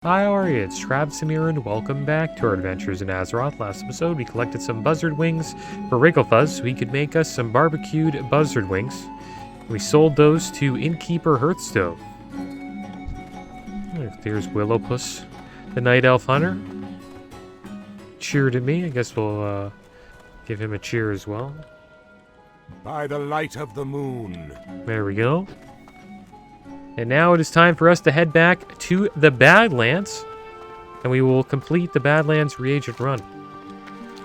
Hi, how are you? It's Travis here, and welcome back to our adventures in Azeroth. Last episode, we collected some buzzard wings for Wrigglefuzz so he could make us some barbecued buzzard wings. We sold those to Innkeeper Hearthstone. There's Willowpuss, the Night Elf Hunter. Cheered at me. I guess we'll give him a cheer as well. By the light of the moon. There we go. And now it is time for us to head back to the Badlands, and we will complete the Badlands reagent run.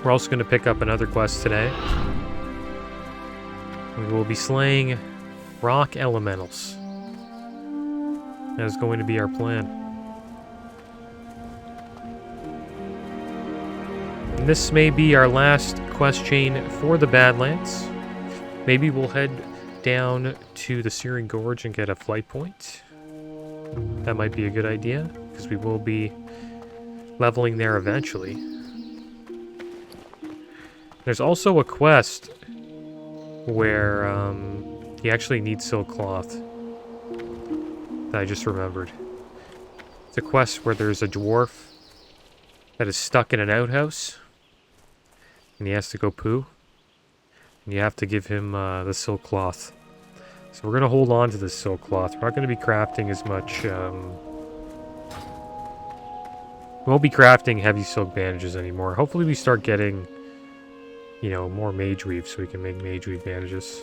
We're also going to pick up another quest today. We will be slaying rock elementals. That is going to be our plan. And this may be our last quest chain for the Badlands. Maybe we'll head down to the Searing Gorge and get a flight point. That might be a good idea, because we will be leveling there eventually. There's also a quest where you actually need silk cloth that I just remembered. It's a quest where there's a dwarf that is stuck in an outhouse and he has to go poo. And you have to give him the silk cloth. So we're going to hold on to this silk cloth. We're not going to be crafting as much. We won't be crafting heavy silk bandages anymore. Hopefully we start getting, you know, more mage weave so we can make mage weave bandages.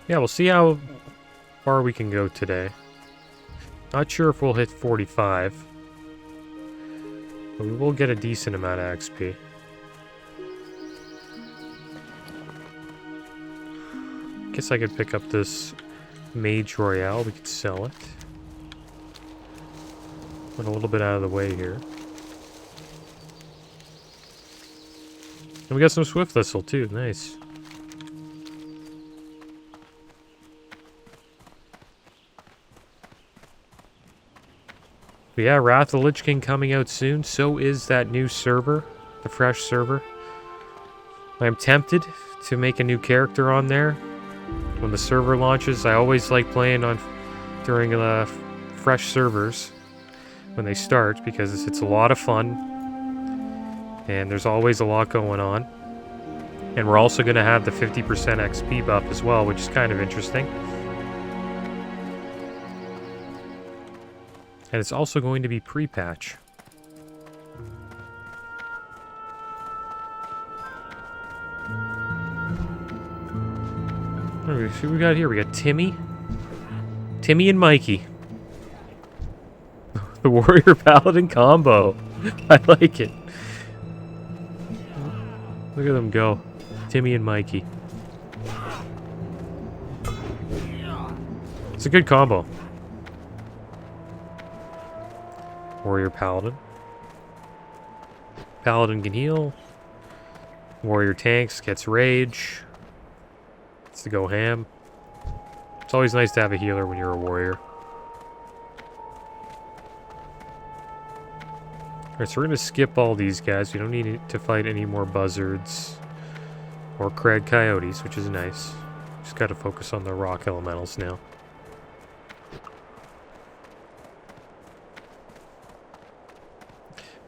Yeah, we'll see how far we can go today. Not sure if we'll hit 45. But we will get a decent amount of XP. Guess I could pick up this Mage Royale. We could sell it. Went a little bit out of the way here. And we got some Swift Thistle too. Nice. But yeah, Wrath of the Lich King coming out soon. So is that new server, the fresh server. I'm tempted to make a new character on there when the server launches. I always like playing on during the fresh servers when they start because it's a lot of fun and there's always a lot going on. And we're also going to have the 50% XP buff as well, which is kind of interesting. And it's also going to be pre-patch. Let's see what we got here. We got Timmy. Timmy and Mikey. The Warrior Paladin combo. I like it. Look at them go. Timmy and Mikey. It's a good combo. Warrior Paladin. Paladin can heal. Warrior tanks, gets rage. Gets to go ham. It's always nice to have a healer when you're a warrior. Alright, so we're going to skip all these guys. We don't need to fight any more buzzards or crag coyotes, which is nice. Just got to focus on the rock elementals now.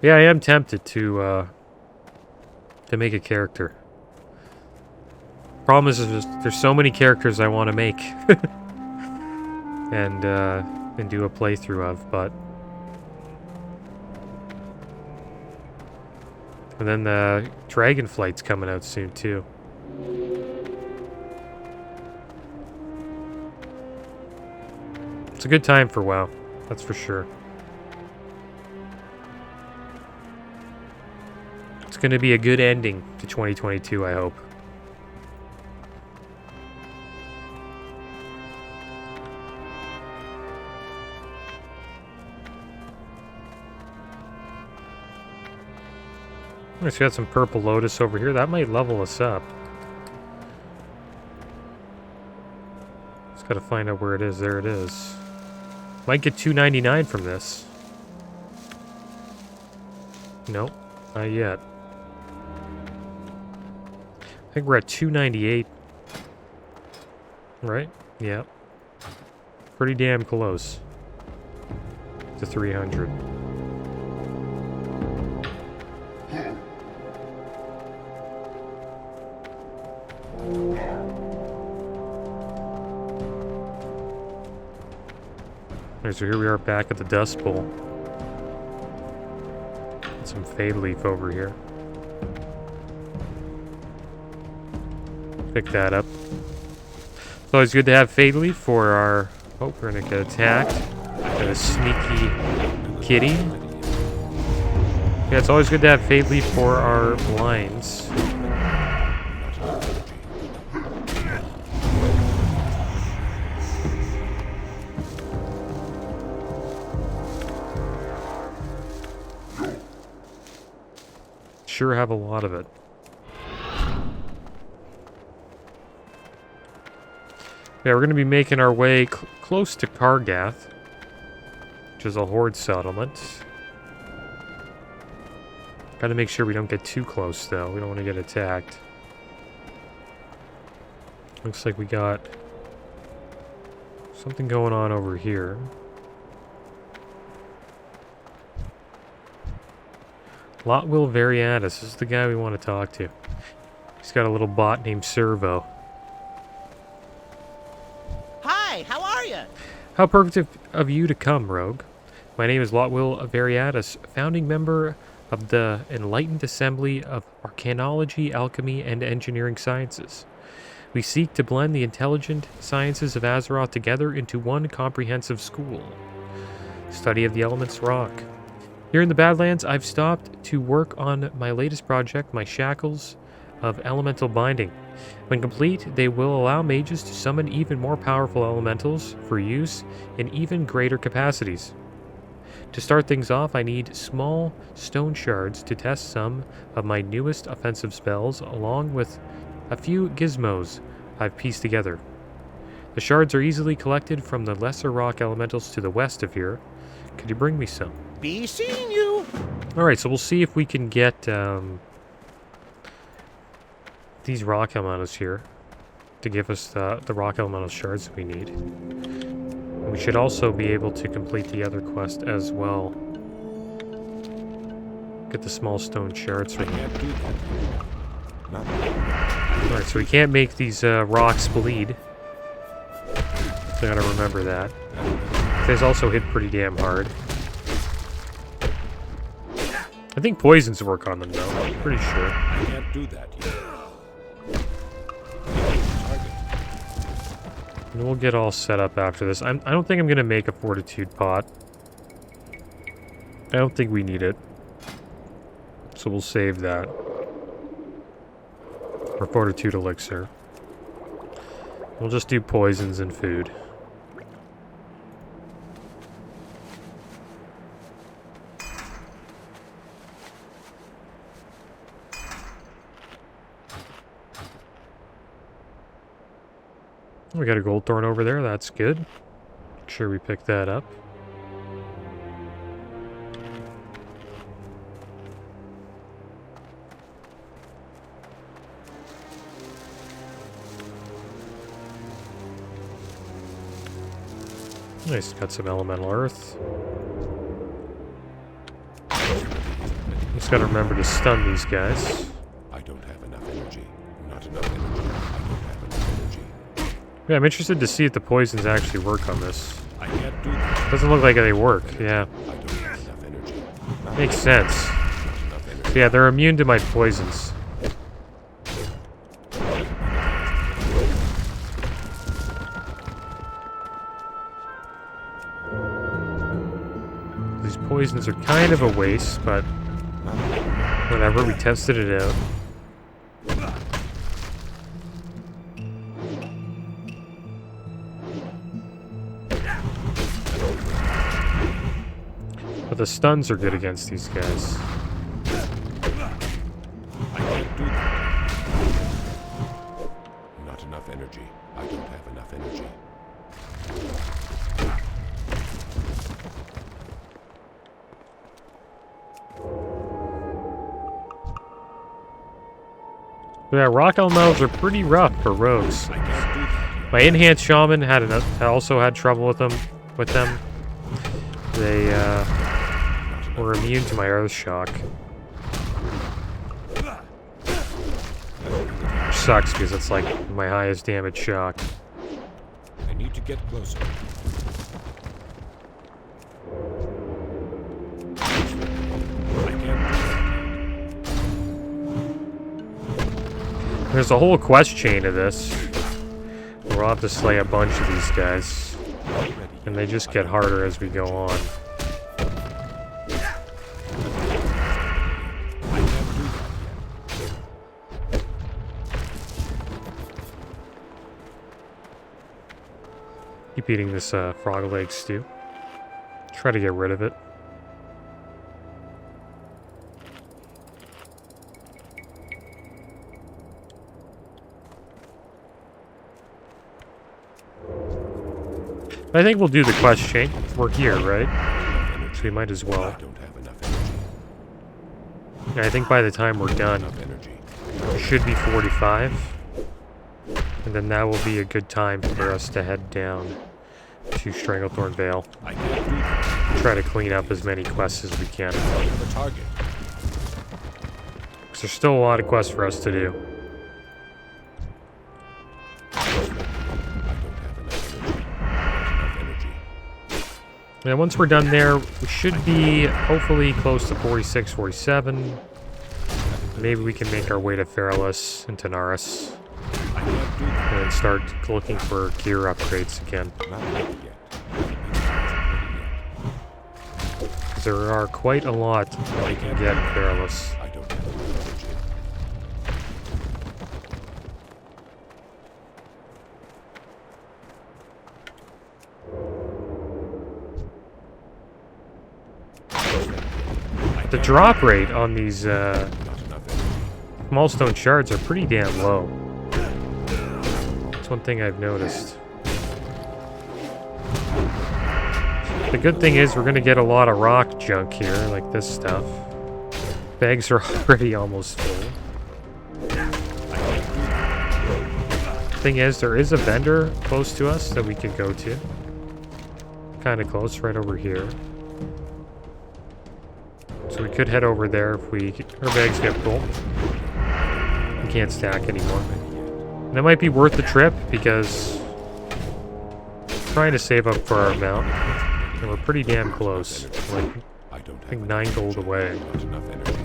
Yeah, I am tempted to make a character. Problem is there's so many characters I want to make and do a playthrough of, but and then the Dragonflight's coming out soon too. It's a good time for WoW, that's for sure. It's going to be a good ending to 2022, I hope. Let's got some Purple Lotus over here. That might level us up. Just got to find out where it is. There it is. Might get $2.99 from this. Nope. Not yet. I think we're at 298. Right? Yep. Pretty damn close to 300. Alright, so here we are back at the Dust Bowl. Got some Fade Leaf over here. Pick that up. It's always good to have Fade Leaf for our... Oh, we're gonna get attacked. Got a sneaky kitty. Yeah, it's always good to have Fade Leaf for our blinds. Sure have a lot of it. Yeah, we're going to be making our way close to Kargath, which is a horde settlement. Got to make sure we don't get too close, though. We don't want to get attacked. Looks like we got something going on over here. Lotwill Variatus. This is the guy we want to talk to. He's got a little bot named Servo. Hi, how are you? How perfect of you to come, Rogue. My name is Lotwill Variatus, founding member of the Enlightened Assembly of Arcanology, Alchemy, and Engineering Sciences. We seek to blend the intelligent sciences of Azeroth together into one comprehensive school. Study of the elements rock. Here in the Badlands, I've stopped to work on my latest project, my Shackles of Elemental Binding. When complete, they will allow mages to summon even more powerful elementals for use in even greater capacities. To start things off, I need small stone shards to test some of my newest offensive spells, along with a few gizmos I've pieced together. The shards are easily collected from the lesser rock elementals to the west of here. Could you bring me some? Be seeing you. Alright, so we'll see if we can get these rock elementals here to give us the rock elemental shards that we need. And we should also be able to complete the other quest as well. Get the small stone shards from here. Alright, so we can't make these rocks bleed. So I gotta remember that. These also hit pretty damn hard. I think poisons work on them, though. I'm pretty sure. I can't do that yet. And we'll get all set up after this. I don't think I'm going to make a fortitude pot. I don't think we need it. So we'll save that. Or fortitude elixir. We'll just do poisons and food. We got a gold thorn over there, that's good. Make sure we pick that up. Nice, got some elemental earth. Just gotta remember to stun these guys. I don't have enough energy. Not enough energy. I don't have enough energy. Yeah, I'm interested to see if the poisons actually work on this. I can't do that. Doesn't look like they work, yeah. I don't have enough energy. Makes sense. Not enough energy. Yeah, they're immune to my poisons. These poisons are kind of a waste, but whatever, we tested it out. But the stuns are good against these guys. I can't do that. Not enough energy. I don't have enough energy. Yeah, rock elementals are pretty rough for rogues. I can't do that yet. My enhanced shaman also had trouble with them. They were immune to my earth shock. Which sucks because it's like my highest damage shock. I need to get closer. I can't do that. There's a whole quest chain of this. We'll have to slay a bunch of these guys. And they just get harder as we go on. Keep eating this frog leg stew. Try to get rid of it. I think we'll do the quest chain. We're here, right? So we might as well. I don't have enough energy. And I think by the time we're done, Enough energy. it should be 45. And then that will be a good time for us to head down to Stranglethorn Vale. I can't do that. Try to clean up as many quests as we can. The target. Because there's still a lot of quests for us to do. And once we're done there, we should be hopefully close to 46, 47. Maybe we can make our way to Feralus and Tanaris. And then start looking for gear upgrades again. Because there are quite a lot that we can get in Feralus. I don't have enough energy. The drop rate on these Not enough energy. small stone shards are pretty damn low. That's one thing I've noticed. The good thing is we're going to get a lot of rock junk here, like this stuff. Bags are already almost full. Thing is, there is a vendor close to us that we could go to. Kind of close, right over here. So we could head over there if our bags get full. We can't stack anymore. And that might be worth the trip because I'm trying to save up for our mount. And we're pretty damn close. Like, I don't I think have 9 gold away. not enough energy.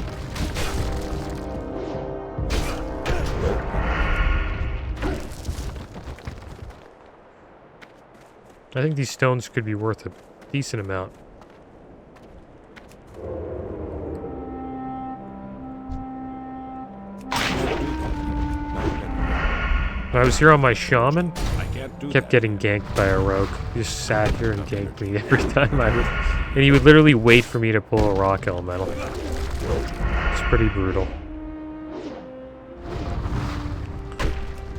I think these stones could be worth a decent amount. When I was here on my shaman, I can't do kept that. getting ganked by a rogue. He just sat here and ganked me every time I would. And he would literally wait for me to pull a rock elemental. It's pretty brutal.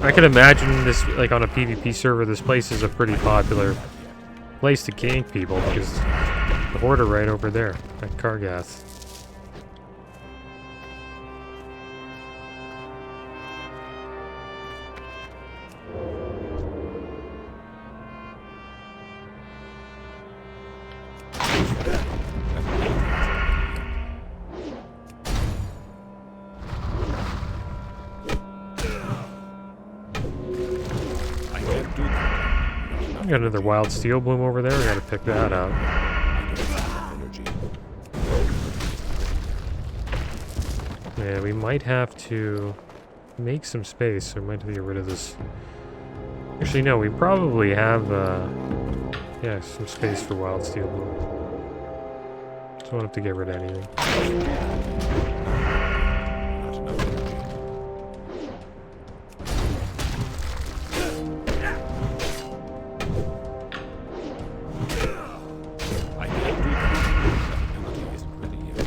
I could imagine this, like on a PvP server, this place is a pretty popular place to gank people because the horde are right over there at Kargath. I can't do that. Got another wild steel bloom over there. We gotta pick that up. I don't have enough energy. Yeah, we might have to make some space. We might have to get rid of this. Actually, no, we probably have, yeah, some space for wild steel bloom. So I don't have to get rid of anything. Not enough energy. I can't do that. That ability isn't ready yet.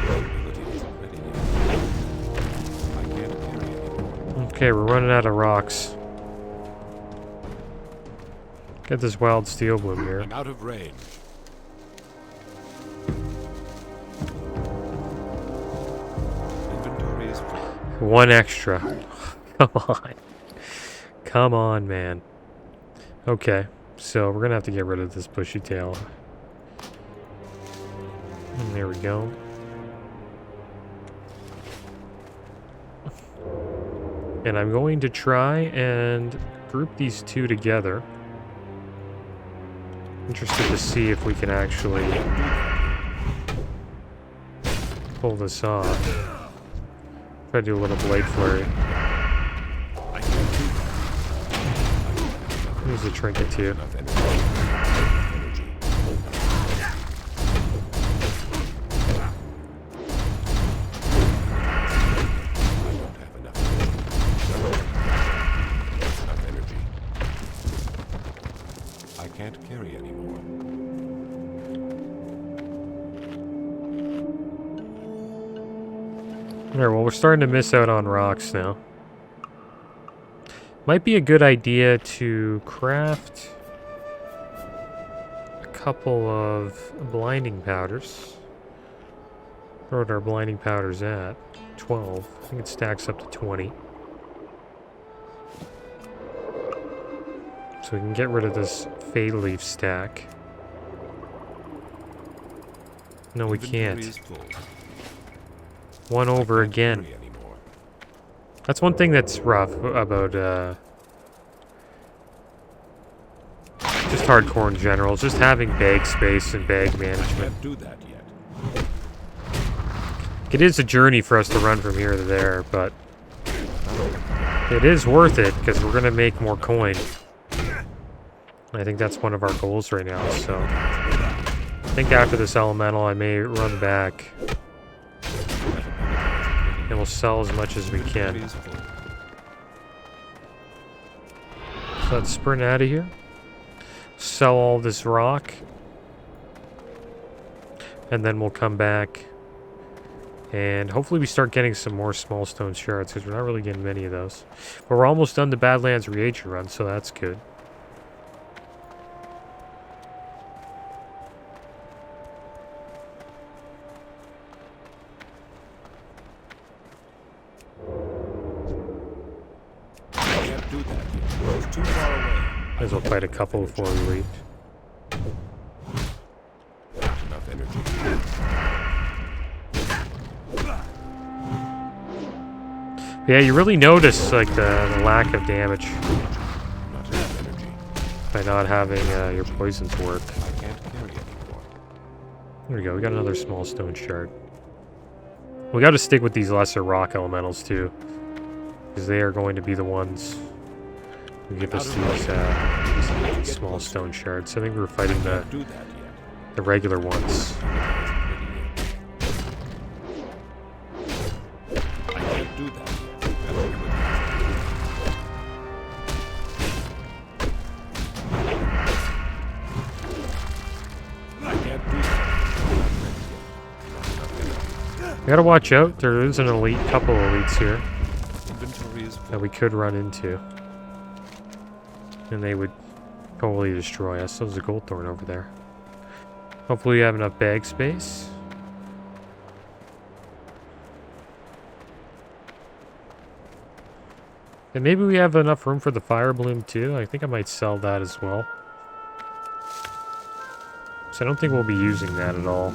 Ability isn't ready yet. I can't carry anymore. Okay, we're running out of rocks. Get this wild steel bloom here. I'm out of range. One extra. Come on. Come on, man. Okay, so we're gonna have to get rid of this bushy tail. And there we go. And I'm going to try and group these two together. Interested to see if we can actually pull this off. Try to do a little blade flurry. Use the trinket too. I can't carry anymore. Alright, well, we're starting to miss out on rocks now. Might be a good idea to craft a couple of blinding powders. Where are our blinding powders at? 12. I think it stacks up to 20. So we can get rid of this fade leaf stack. No, we can't. One over again. That's one thing that's rough about just hardcore in general. Just having bag space and bag management. Can't do that yet. It is a journey for us to run from here to there, but it is worth it because we're gonna make more coin. I think that's one of our goals right now. So I think after this elemental, I may run back. And we'll sell as much as we can. So let's sprint out of here. Sell all this rock. And then we'll come back. And hopefully we start getting some more small stone shards, because we're not really getting many of those. But we're almost done the Badlands reagent run, so that's good. Might as well fight a couple before we leave. Not enough energy. Yeah, you really notice like the lack of damage Not enough energy. by not having your poisons work. I can't carry anymore. There we go. We got another small stone shard. We got to stick with these lesser rock elementals too, because they are going to be the ones who give us these small stone shards. I think we were fighting the Do that yet. the regular ones. I can't do that yet. I can't do that. We gotta watch out. There is an elite, couple elites here Inventory is full. that we could run into, and they would totally destroy us. There's a gold thorn over there. Hopefully we have enough bag space. And maybe we have enough room for the fire bloom too. I think I might sell that as well. So I don't think we'll be using that at all.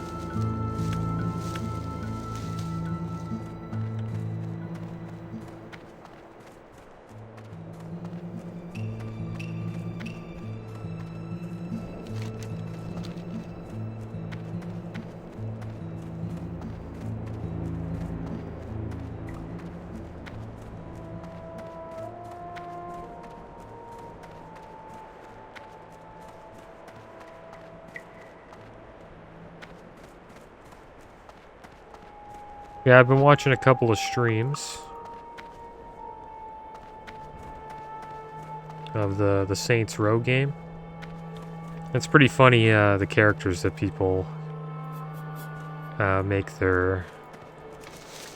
Yeah, I've been watching a couple of streams of the Saints Row game. It's pretty funny, the characters that people make their,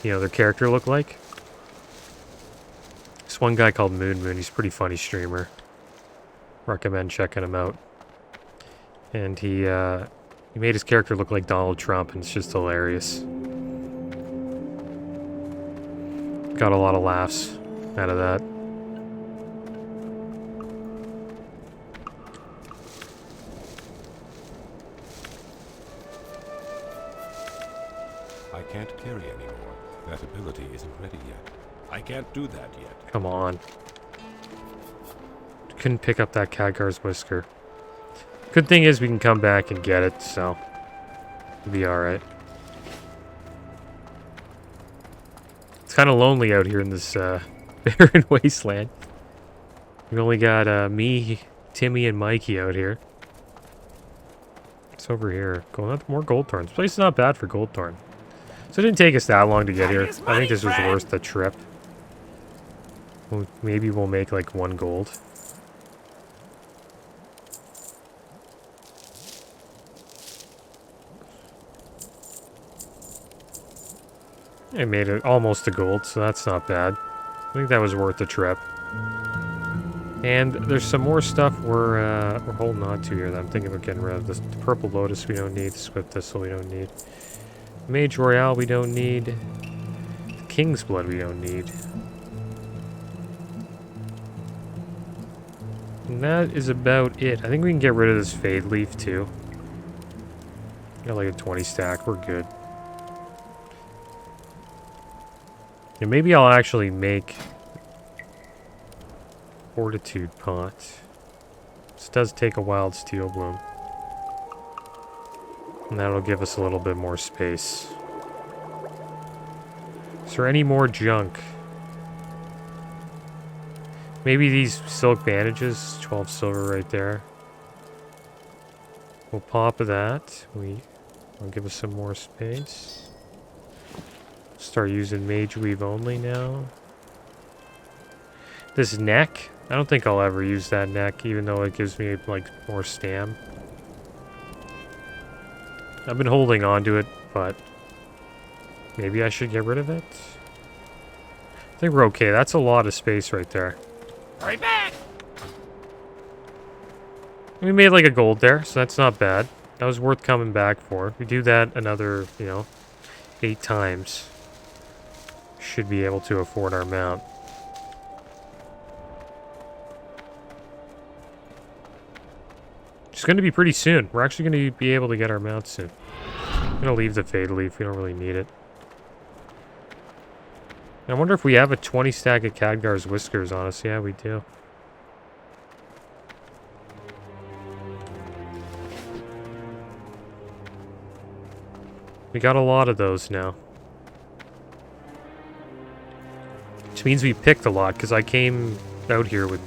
their character look like. This one guy called Moon, he's a pretty funny streamer. Recommend checking him out. And he made his character look like Donald Trump, and it's just hilarious. Got a lot of laughs out of that. I can't carry anymore. That ability isn't ready yet. I can't do that yet. Come on. Couldn't pick up that Khadgar's whisker. Good thing is we can come back and get it, so it'll be alright. It's kind of lonely out here in this barren wasteland. We only got me, Timmy, and Mikey out here. What's over here? More gold thorns. This place is not bad for gold thorn. So it didn't take us that long to get here. I think this was worth the trip. Well, maybe we'll make like 1 gold. I made it almost a gold, so that's not bad. I think that was worth the trip. And there's some more stuff we're holding on to here that I'm thinking of getting rid of. The purple lotus we don't need. The swift thistle we don't need. Mage Royale we don't need. The King's Blood we don't need. And that is about it. I think we can get rid of this Fade Leaf too. Got like a 20 stack. We're good. And maybe I'll actually make Fortitude Pot. This does take a Wild Steel Bloom. And that'll give us a little bit more space. Is there any more junk? Maybe these silk bandages. 12 silver right there. We'll pop that. Will give us some more space. Start using Mage Weave only now. This neck, I don't think I'll ever use that neck, even though it gives me like more stam. I've been holding on to it, but maybe I should get rid of it. I think we're okay. That's a lot of space right there. Right back! We made like a gold there, so that's not bad. That was worth coming back for. If we do that another, 8 times. Should be able to afford our mount. It's going to be pretty soon. We're actually going to be able to get our mount soon. I'm going to leave the Fade Leaf. We don't really need it. I wonder if we have a 20 stack of Khadgar's whiskers on us. Yeah, we do. We got a lot of those now. Which means we picked a lot, because I came out here with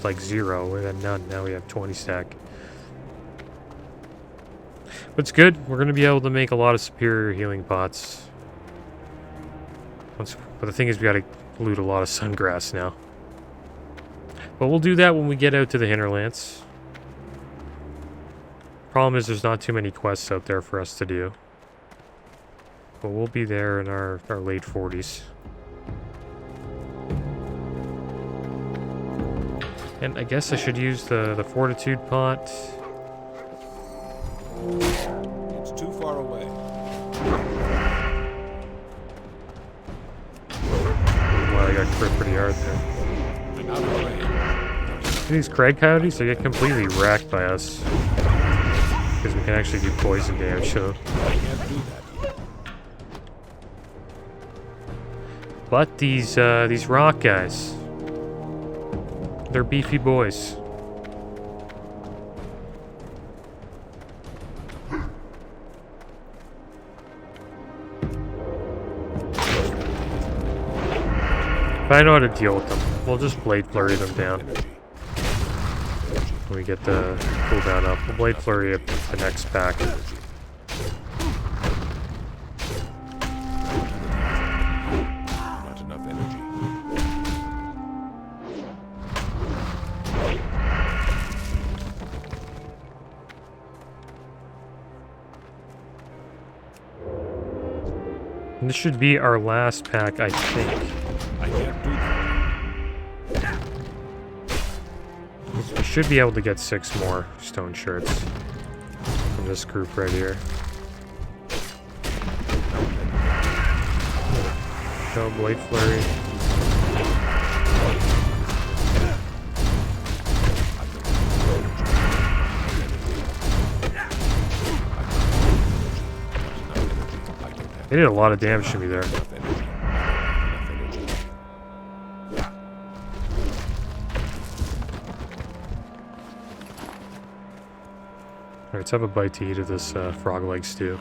like 0. We had none. Now we have 20 stack. But it's good. We're going to be able to make a lot of superior healing pots. But the thing is, we got to loot a lot of sungrass now. But we'll do that when we get out to the hinterlands. Problem is, there's not too many quests out there for us to do. But we'll be there in our late 40s. And I guess I should use the Fortitude Pot. It's too far away. Wow, I got crit pretty hard there. I'm out of range. These Crag Coyotes, they get completely wrecked by us. Because we can actually do poison damage, so. I can't do that yet. But these rock guys, they're beefy boys. But I know how to deal with them. We'll just Blade Flurry them down. When we get the cooldown up. We'll Blade Flurry up the next pack. Not enough energy. And this should be our last pack, I think. I can't do that. We should be able to get 6 more stone shirts from this group right here. No Blade Flurry. They did a lot of damage to me there. Alright, let's have a bite to eat of this frog leg stew.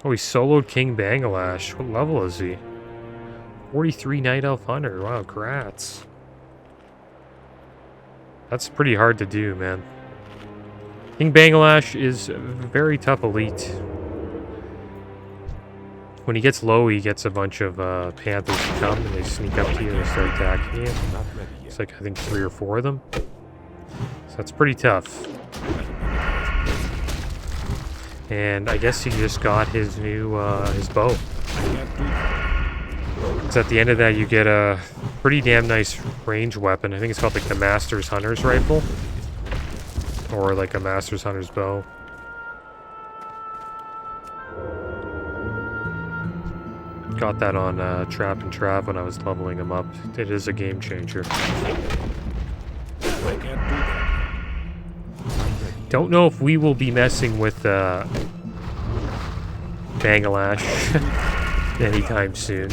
Oh, he soloed King Bangalash. What level is he? 43 Night Elf Hunter. Wow, congrats. That's pretty hard to do, man. King Bangalash is a very tough elite. When he gets low, he gets a bunch of panthers to come, and they sneak up to you and start attacking you. It's like, I think 3 or 4 of them. So that's pretty tough. And I guess he just got his new, his bow. Because at the end of that, you get a pretty damn nice range weapon. I think it's called like the Master's Hunter's Rifle. Or like a Master's Hunter's Bow. Got that on Trap and Trav when I was leveling him up. It is a game changer. Don't know if we will be messing with Bangalash anytime soon.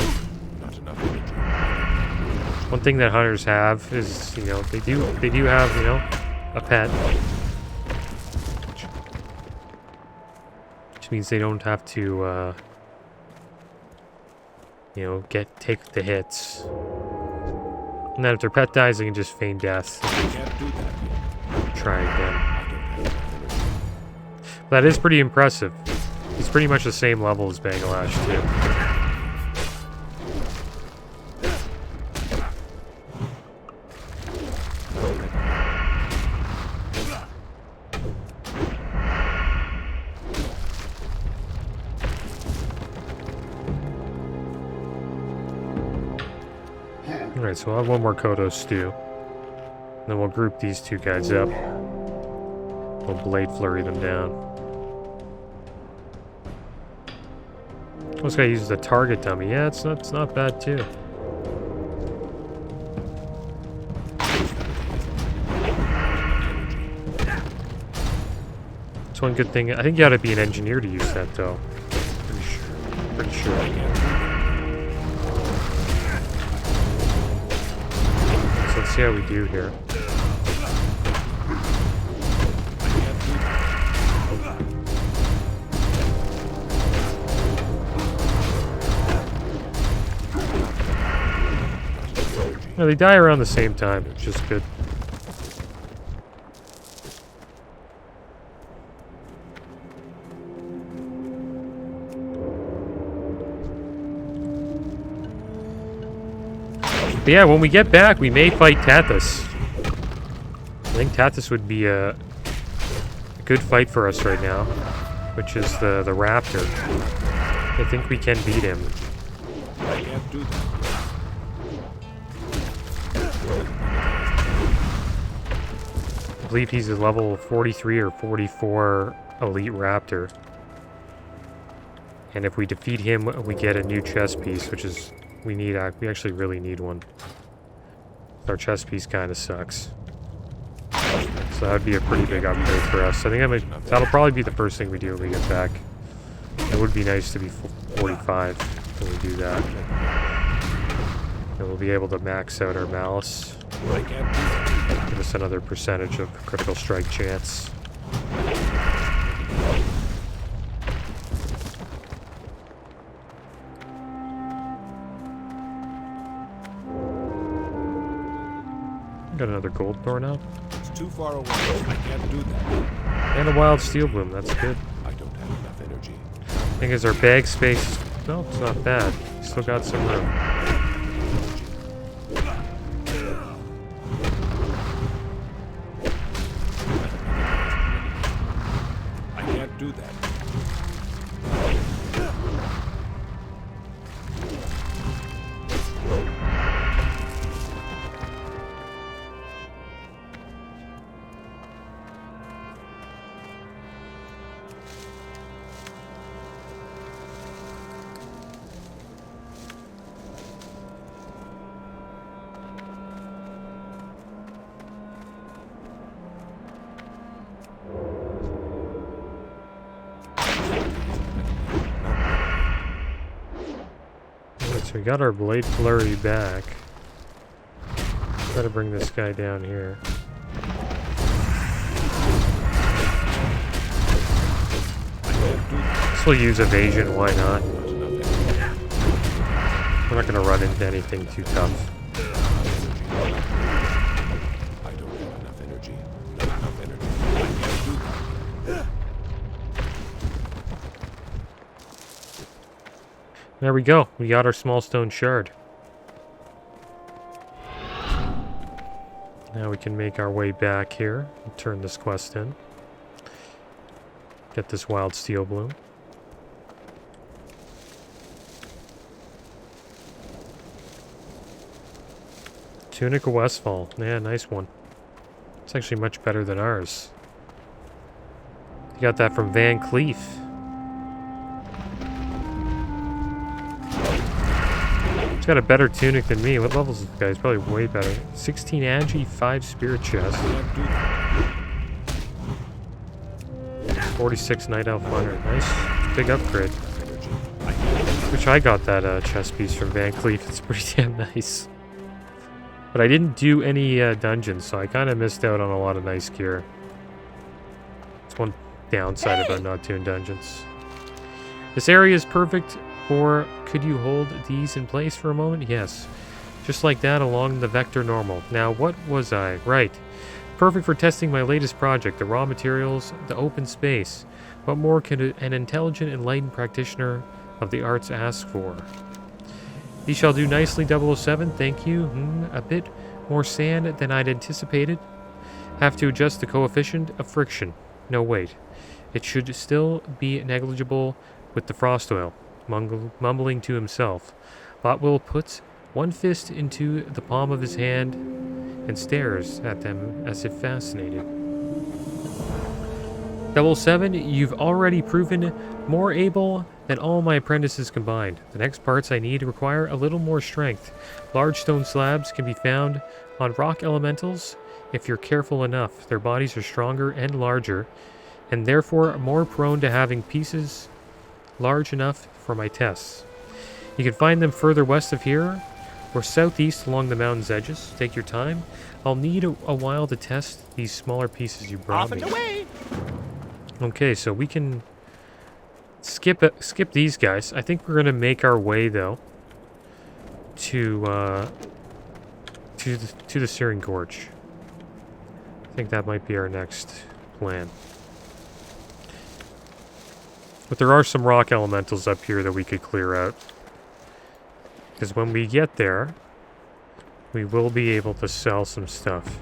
One thing that hunters have is, you know, they do have, you know, a pet. Which means they don't have to you know, take the hits. And then if their pet dies, they can just feign death. Try again. That is pretty impressive. He's pretty much the same level as Bangalash, too. Alright, so we'll have one more Kodo stew. Then we'll group these two guys up. We'll Blade Flurry them down. This guy uses the target dummy. Yeah, it's not bad too. It's one good thing. I think you gotta be an engineer to use that though. Pretty sure. So let's see how we do here. No, they die around the same time, which is good. But yeah, when we get back, we may fight Tathus. I think Tathus would be a good fight for us right now, which is the raptor. I think we can beat him. I can't do that. I believe he's a level 43 or 44 elite raptor. And if we defeat him, we get a new chest piece, which is we actually really need one. Our chest piece kind of sucks. So that would be a pretty big upgrade for us. I think that'll probably be the first thing we do when we get back. It would be nice to be 45 when we do that. And we'll be able to max out our malice. I can't do that. Give us another percentage of critical strike chance. Got another gold thorn out. It's too far away. I can't do that. And a wild steel bloom, that's good. I don't have enough energy. Thing is, our bag space, no, it's not bad. Still got some room. I can't do that. we got our blade flurry back. Try to bring this guy down here. This will use evasion, why not? We're not going to run into anything too tough. I don't have enough energy. Not enough energy. I can't do that. There we go. We got our small stone shard. Now we can make our way back here and turn this quest in. Get this wild steel bloom. Tunic of Westfall. Yeah, nice one. It's actually much better than ours. You got that from Van Cleef. He's got a better tunic than me. What level is this guy? He's probably way better. 16 Agi, 5 Spirit Chest. 46 Night Elf Hunter. Nice. Big upgrade. Which I got that chest piece from Van Cleef. It's pretty damn nice. But I didn't do any dungeons, so I kind of missed out on a lot of nice gear. It's one downside about not doing dungeons. This area is perfect for... Could you hold these in place for a moment? Yes. Just like that along the vector normal. Now, what was I? Right. Perfect for testing my latest project, the raw materials, the open space. What more could an intelligent, enlightened practitioner of the arts ask for? These shall do nicely, 007. Thank you. A bit more sand than I'd anticipated. Have to adjust the coefficient of friction. No, wait. It should still be negligible with the frost oil. Mumbling to himself, Botwell puts one fist into the palm of his hand and stares at them as if fascinated. 007, you've already proven more able than all my apprentices combined. The next parts I need require a little more strength. Large stone slabs can be found on rock elementals if you're careful enough. Their bodies are stronger and larger, and therefore more prone to having pieces large enough for my tests. You can find them further west of here or southeast along the mountain's edges. Take your time. I'll need a while to test these smaller pieces you brought me. Off and away. Okay, so we can skip these guys. I think we're gonna make our way though to the Searing Gorge. I think that might be our next plan. But there are some rock elementals up here that we could clear out. Because when we get there, we will be able to sell some stuff.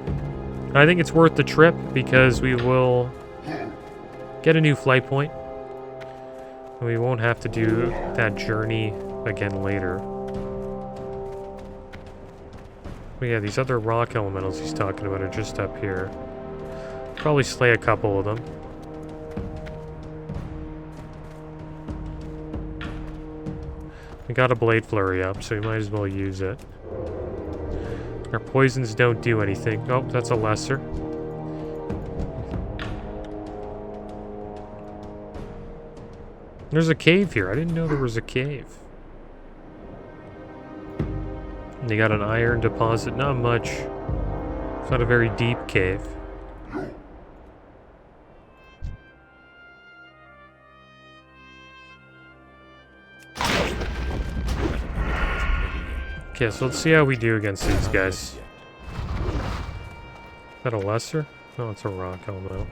And I think it's worth the trip because we will get a new flight point. And we won't have to do that journey again later. But yeah, these other rock elementals he's talking about are just up here. Probably slay a couple of them. We got a blade flurry up, so we might as well use it. Our poisons don't do anything. Oh, that's a lesser. There's a cave here. I didn't know there was a cave. And they got an iron deposit. Not much. It's not a very deep cave. Okay, so let's see how we do against these guys. Is that a lesser? No, it's a rock elemental.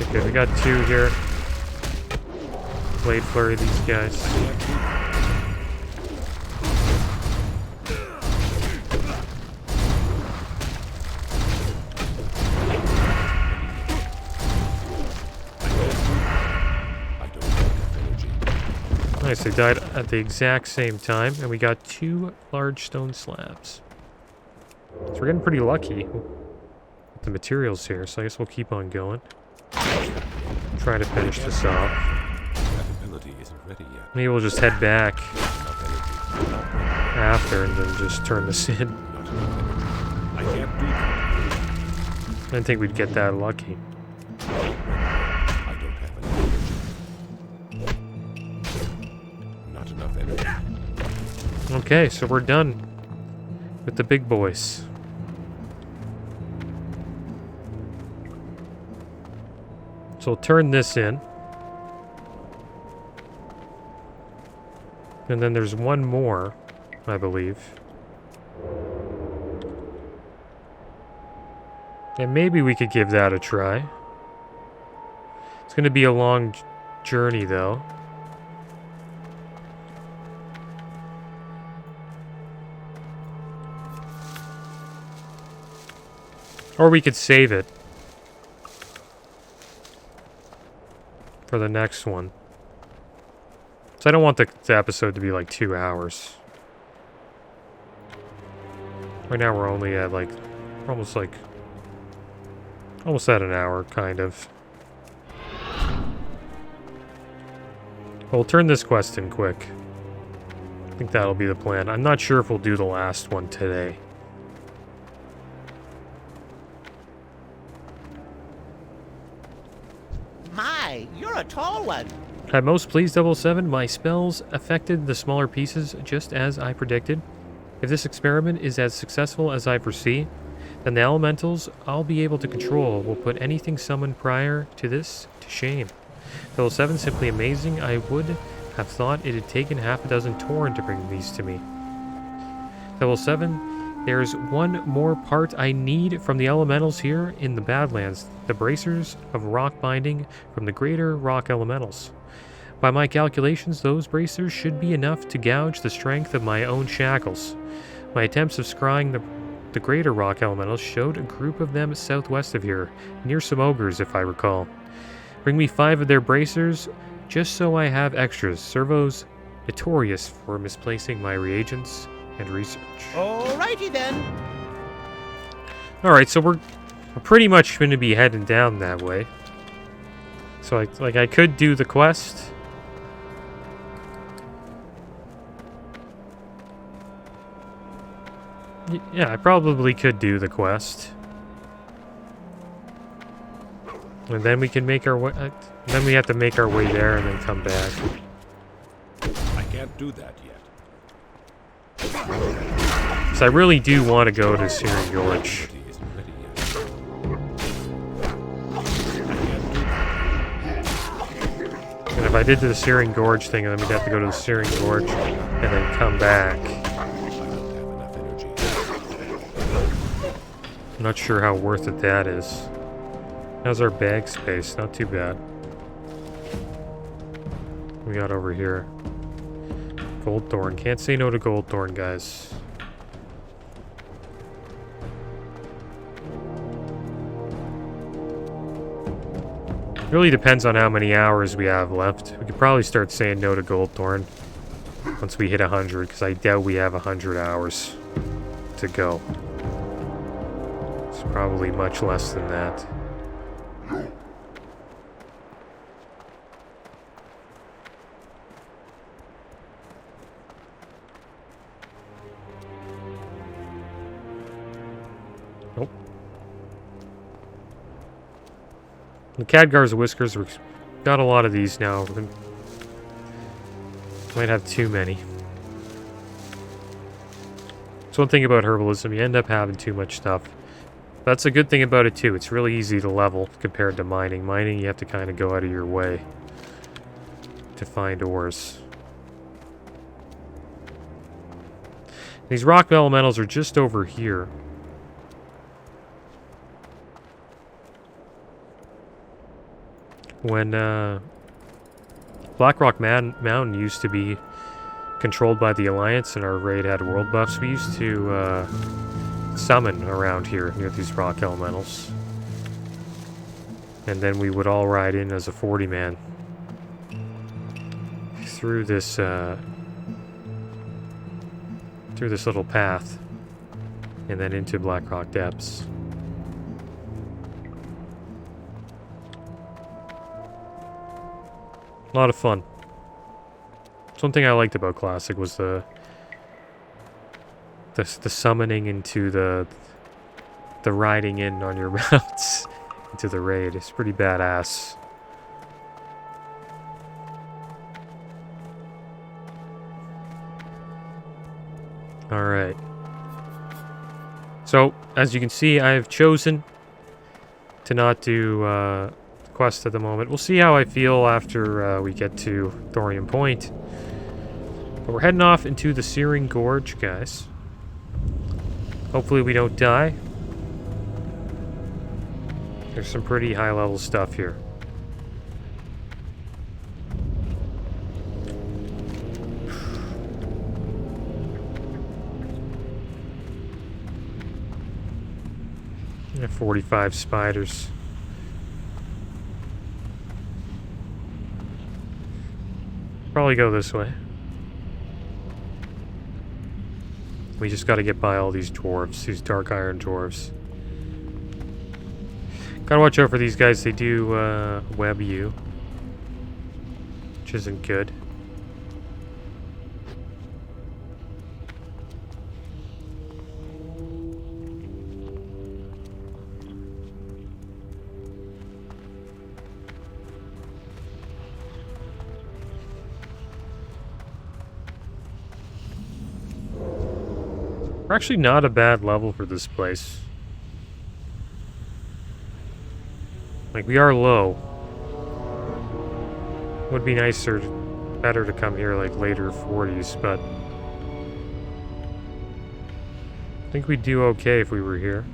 Okay, we got two here. Blade flurry these guys. Nice, they died at the exact same time, and we got 2 large stone slabs. So we're getting pretty lucky with the materials here, so I guess we'll keep on going. Try to finish this off. Maybe we'll just head back after and then just turn this in. I can't do that. I didn't think we'd get that lucky. I don't have enough energy. Not enough energy. energy. Okay, so we're done with the big boys. So we'll turn this in. And then there's one more, I believe. And maybe we could give that a try. It's going to be a long journey, though. Or we could save it for the next one. So I don't want the episode to be like 2 hours. Right now we're only at like, almost at an hour, kind of. We'll turn this quest in quick. I think that'll be the plan. I'm not sure if we'll do the last one today. My, you're a tall one. I'm most pleased, 007. My spells affected the smaller pieces just as I predicted. If this experiment is as successful as I foresee, then the elementals I'll be able to control will put anything summoned prior to this to shame. 007, simply amazing. I would have thought it had taken half a dozen Tauren to bring these to me. 007, there's one more part I need from the elementals here in the Badlands. The bracers of rock binding from the greater rock elementals. By my calculations, those bracers should be enough to gouge the strength of my own shackles. My attempts of scrying the greater rock elementals showed a group of them southwest of here, near some ogres if I recall. Bring me 5 of their bracers, just so I have extras. Servo's notorious for misplacing my reagents and research. Alrighty then. Alright, so we're pretty much going to be heading down that way. So I could do the quest. Yeah, I probably could do the quest. And then we can make our way... then we have to make our way there and then come back. I can't do that yet. So I really do want to go to Searing Gorge. Rarity isn't ready yet. I can't do that. And if I did the Searing Gorge thing, then we'd have to go to the Searing Gorge and then come back. I don't have enough energy. I'm not sure how worth it that is. How's our bag space? Not too bad. We got over here. Goldthorn. Can't say no to Goldthorn, guys. Really depends on how many hours we have left. We could probably start saying no to Goldthorn once we hit 100, because I doubt we have 100 hours to go. It's probably much less than that. Nope. The Khadgar's whiskers, we've got a lot of these now. Might have too many. It's one thing about herbalism, you end up having too much stuff. That's a good thing about it too. It's really easy to level compared to mining. Mining, you have to kind of go out of your way to find ores. These rock elementals are just over here. When Blackrock Mountain used to be controlled by the Alliance and our raid had world buffs, we used to summon around here near these rock elementals. And then we would all ride in as a 40-man through this little path and then into Blackrock Depths. A lot of fun. Something I liked about Classic was the summoning into the riding in on your mounts into the raid. It's pretty badass. Alright. So, as you can see, I have chosen to not do the quest at the moment. We'll see how I feel after we get to Thorium Point. But we're heading off into the Searing Gorge, guys. Hopefully we don't die. There's some pretty high-level stuff here. Yeah, 45 spiders. Probably go this way. We just gotta get by all these dwarves, these dark iron dwarves. Gotta watch out for these guys, they do web you. Which isn't good. We're actually not a bad level for this place. Like, we are low. Would be nicer, better to come here like later 40s, but I think we'd do okay if we were here.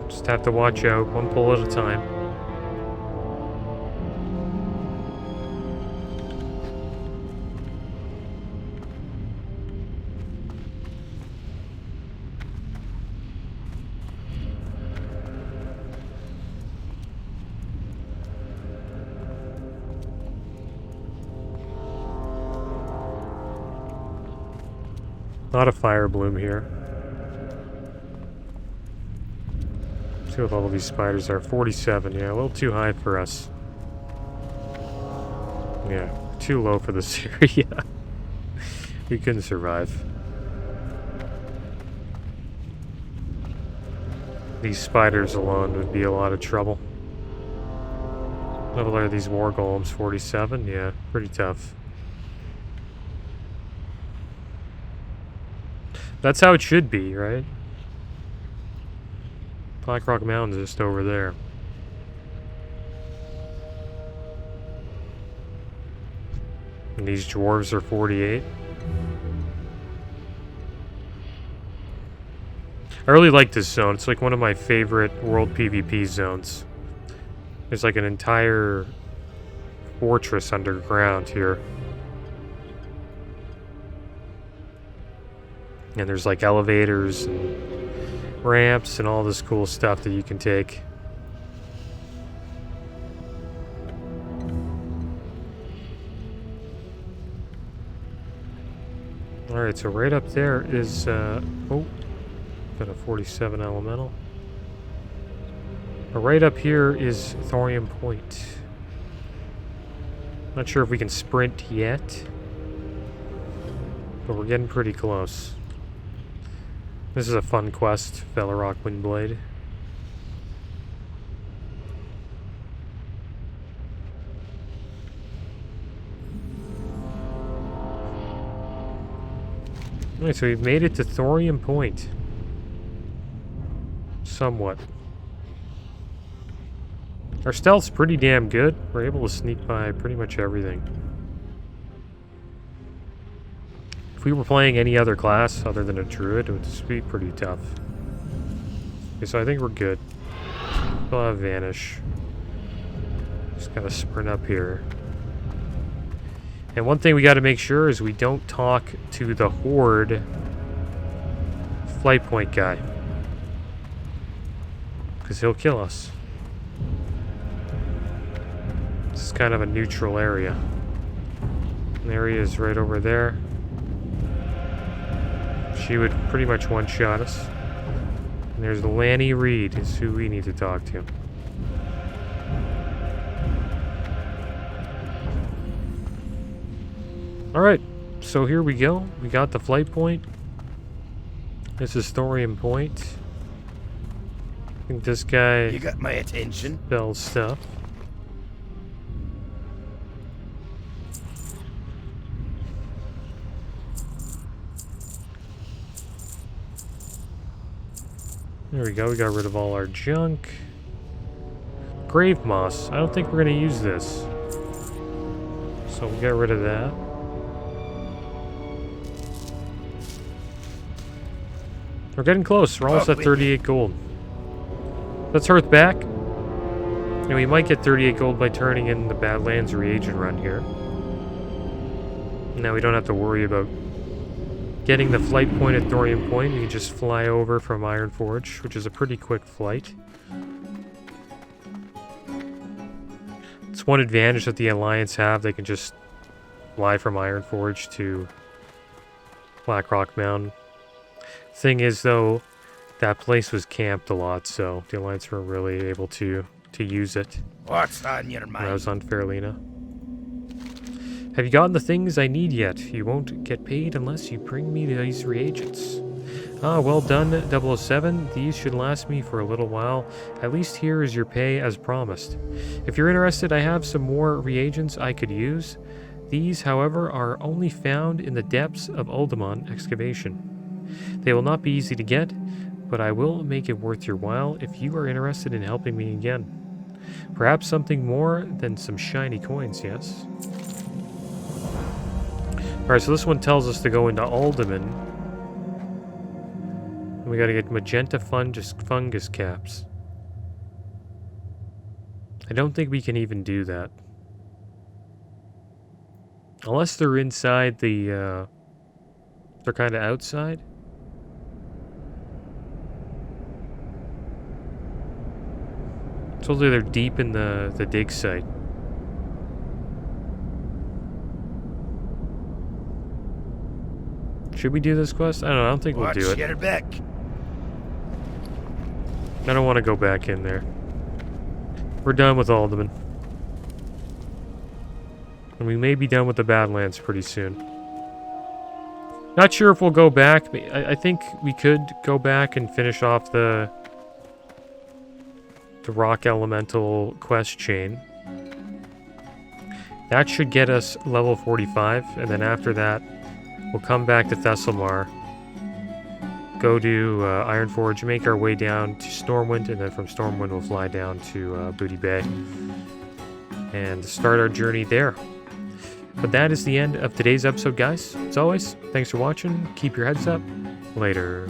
Just have to watch out, one pull at a time. Not a fire bloom here. See what level these spiders are. 47, yeah, a little too high for us. Yeah, too low for this area. We couldn't survive. These spiders alone would be a lot of trouble. What level are these war golems? 47? Yeah, pretty tough. That's how it should be, right? Blackrock Mountain's just over there. And these dwarves are 48. I really like this zone. It's like one of my favorite world PvP zones. There's like an entire fortress underground here. And there's like elevators and ramps and all this cool stuff that you can take. Alright, so right up there is, oh, got a 47 elemental. But right up here is Thorium Point. Not sure if we can sprint yet, but we're getting pretty close. This is a fun quest, Felorock Windblade. Alright, so we've made it to Thorium Point. Somewhat. Our stealth's pretty damn good. We're able to sneak by pretty much everything. If we were playing any other class other than a druid, it would just be pretty tough. Okay, so I think we're good. We'll have Vanish. Just gotta sprint up here. And one thing we gotta make sure is we don't talk to the Horde flight point guy. Because he'll kill us. This is kind of a neutral area. The area is right over there. She would pretty much one-shot us. And there's Lanny Reed, is who we need to talk to. Alright, so here we go. We got the flight point. This is Thorium Point. I think this guy... You got my attention. Sells stuff. There we go, we got rid of all our junk. Grave moss. I don't think we're gonna use this. So we'll get rid of that. We're getting close. We're almost at 38 gold. Let's hearth back. And we might get 38 gold by turning in the Badlands reagent run here. Now we don't have to worry about getting the flight point at Thorium Point. We can just fly over from Ironforge, which is a pretty quick flight. It's one advantage that the Alliance have. They can just fly from Ironforge to Blackrock Mountain. Thing is, though, that place was camped a lot, so the Alliance weren't really able to use it. What's on your When mind? I was on Fairlena. Have you gotten the things I need yet? You won't get paid unless you bring me these reagents. Ah, well done, 007. These should last me for a little while. At least here is your pay as promised. If you're interested, I have some more reagents I could use. These, however, are only found in the depths of Uldamon excavation. They will not be easy to get, but I will make it worth your while if you are interested in helping me again. Perhaps something more than some shiny coins, yes? Alright, so this one tells us to go into Alderman. And we gotta get magenta fungus caps. I don't think we can even do that. Unless they're inside the, they're kind of outside. Supposedly they're deep in the dig site. Should we do this quest? I don't know. I don't think we'll do it. Your back. I don't want to go back in there. We're done with Alderman. And we may be done with the Badlands pretty soon. Not sure if we'll go back. I think we could go back and finish off the Rock Elemental quest chain. That should get us level 45, and then after that, we'll come back to Thesselmar, go to Ironforge, make our way down to Stormwind, and then from Stormwind we'll fly down to Booty Bay and start our journey there. But that is the end of today's episode, guys. As always, thanks for watching. Keep your heads up. Later.